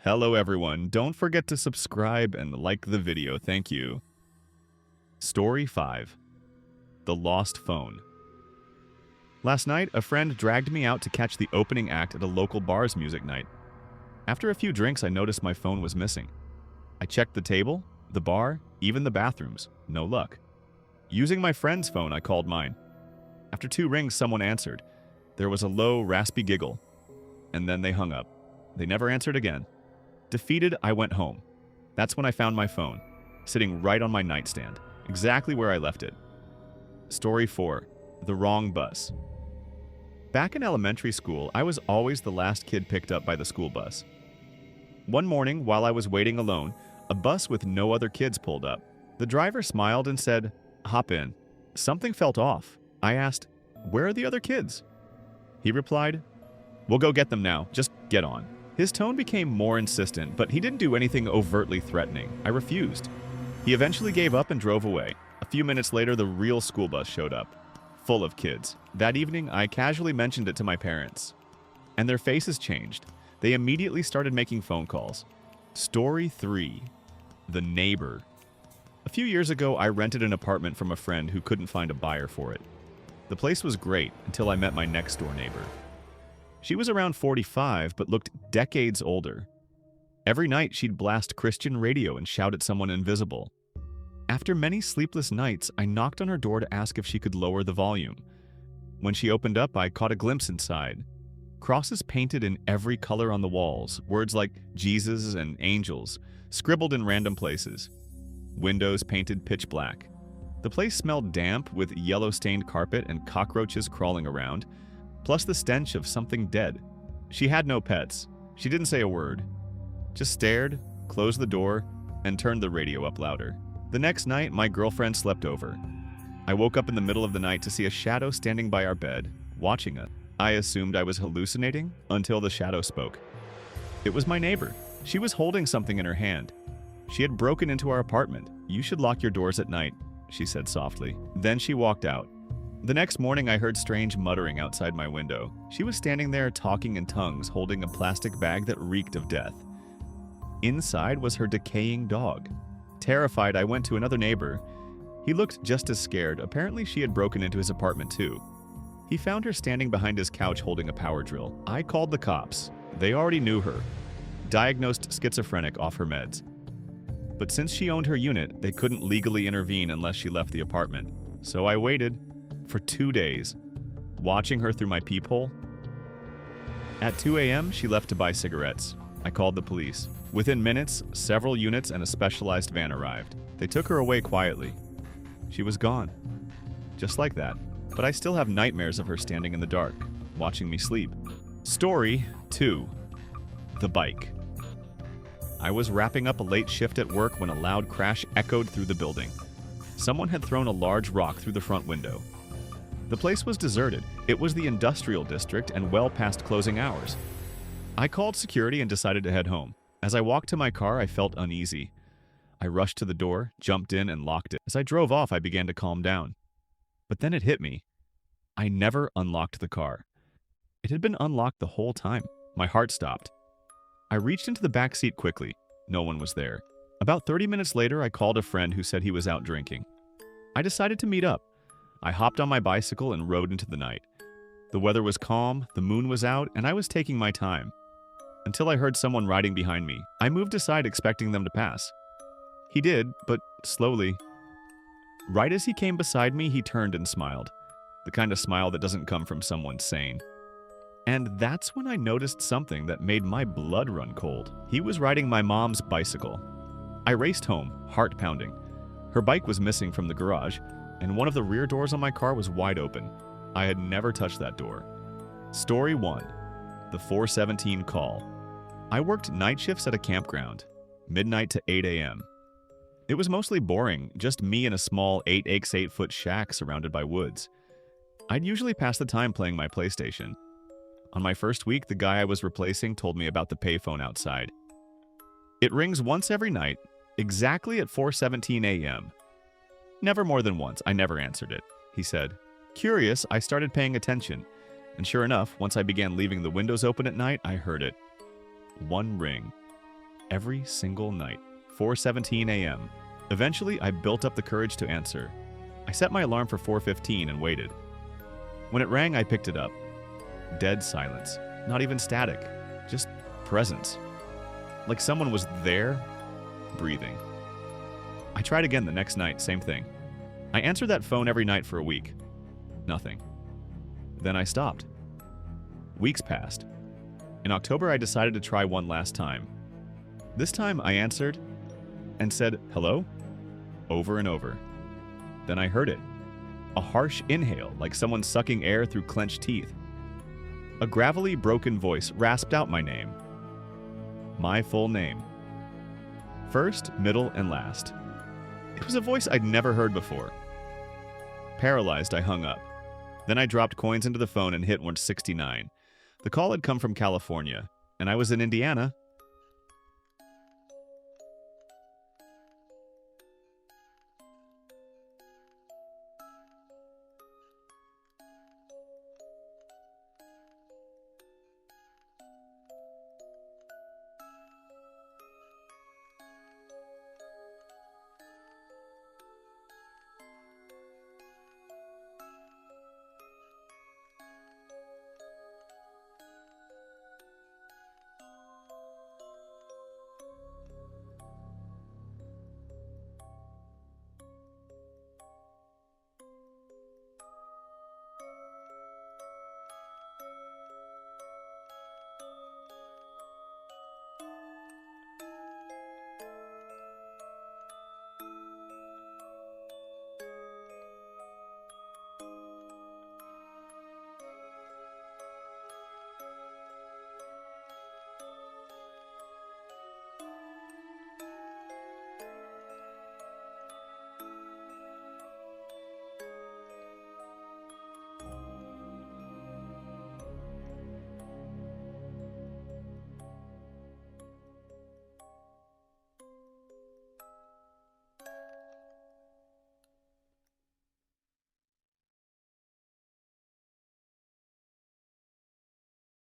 Hello everyone, don't forget to subscribe and like the video, thank you. Story 5. The Lost Phone. Last night, a friend dragged me out to catch the opening act at a local bar's music night. After a few drinks, I noticed my phone was missing. I checked the table, the bar, even the bathrooms. No luck. Using my friend's phone, I called mine. After 2 rings, someone answered. There was a low, raspy giggle, and then they hung up. They never answered again. Defeated, I went home. That's when I found my phone, sitting right on my nightstand, exactly where I left it. Story 4. The Wrong Bus. Back in elementary school, I was always the last kid picked up by the school bus. One morning, while I was waiting alone, a bus with no other kids pulled up. The driver smiled and said, "Hop in." Something felt off. I asked, "Where are the other kids?" He replied, "We'll go get them now, just get on." His tone became more insistent, but he didn't do anything overtly threatening. I refused. He eventually gave up and drove away. A few minutes later, the real school bus showed up, full of kids. That evening, I casually mentioned it to my parents, and their faces changed. They immediately started making phone calls. Story 3. The Neighbor. A few years ago, I rented an apartment from a friend who couldn't find a buyer for it. The place was great until I met my next-door neighbor. She was around 45, but looked decades older. Every night, she'd blast Christian radio and shout at someone invisible. After many sleepless nights, I knocked on her door to ask if she could lower the volume. When she opened up, I caught a glimpse inside. Crosses painted in every color on the walls, words like Jesus and angels, scribbled in random places. Windows painted pitch black. The place smelled damp with yellow-stained carpet and cockroaches crawling around, plus the stench of something dead. She had no pets. She didn't say a word. Just stared, closed the door, and turned the radio up louder. The next night, my girlfriend slept over. I woke up in the middle of the night to see a shadow standing by our bed, watching us. I assumed I was hallucinating until the shadow spoke. It was my neighbor. She was holding something in her hand. She had broken into our apartment. "You should lock your doors at night," she said softly. Then she walked out. The next morning, I heard strange muttering outside my window. She was standing there talking in tongues, holding a plastic bag that reeked of death. Inside was her decaying dog. Terrified, I went to another neighbor. He looked just as scared. Apparently, she had broken into his apartment too. He found her standing behind his couch holding a power drill. I called the cops. They already knew her. Diagnosed schizophrenic, off her meds. But since she owned her unit, they couldn't legally intervene unless she left the apartment. So I waited for 2 days, watching her through my peephole. At 2 a.m., she left to buy cigarettes. I called the police. Within minutes, several units and a specialized van arrived. They took her away quietly. She was gone. Just like that. But I still have nightmares of her standing in the dark, watching me sleep. Story 2. The Bike. I was wrapping up a late shift at work when a loud crash echoed through the building. Someone had thrown a large rock through the front window. The place was deserted. It was the industrial district and well past closing hours. I called security and decided to head home. As I walked to my car, I felt uneasy. I rushed to the door, jumped in, and locked it. As I drove off, I began to calm down. But then it hit me. I never unlocked the car. It had been unlocked the whole time. My heart stopped. I reached into the back seat quickly. No one was there. About 30 minutes later, I called a friend who said he was out drinking. I decided to meet up. I hopped on my bicycle and rode into the night. The weather was calm, the moon was out, and I was taking my time. Until I heard someone riding behind me. I moved aside expecting them to pass. He did, but slowly. Right as he came beside me, he turned and smiled. The kind of smile that doesn't come from someone sane. And that's when I noticed something that made my blood run cold. He was riding my mom's bicycle. I raced home, heart pounding. Her bike was missing from the garage, and one of the rear doors on my car was wide open. I had never touched that door. Story 1. The 417 Call. I worked night shifts at a campground, midnight to 8 a.m. It was mostly boring, just me in a small 8x8-foot shack surrounded by woods. I'd usually pass the time playing my PlayStation. On my first week, the guy I was replacing told me about the payphone outside. It rings once every night, exactly at 4:17 a.m. Never more than once. I never answered it, he said. Curious, I started paying attention, and sure enough, once I began leaving the windows open at night, I heard it. One ring. every single night, 4:17 a.m. Eventually, I built up the courage to answer. I set my alarm for 4:15 and waited. When it rang, I picked it up. Dead silence. Not even static. Just presence. Like someone was there, breathing. I tried again the next night, same thing. I answered that phone every night for a week. Nothing. Then I stopped. Weeks passed. In October, I decided to try one last time. This time, I answered and said, "Hello?" over and over. Then I heard it. A harsh inhale, like someone sucking air through clenched teeth. A gravelly, broken voice rasped out my name. My full name. First, middle, and last. It was a voice I'd never heard before. Paralyzed, I hung up. Then I dropped coins into the phone and hit 169. The call had come from California, and I was in Indiana,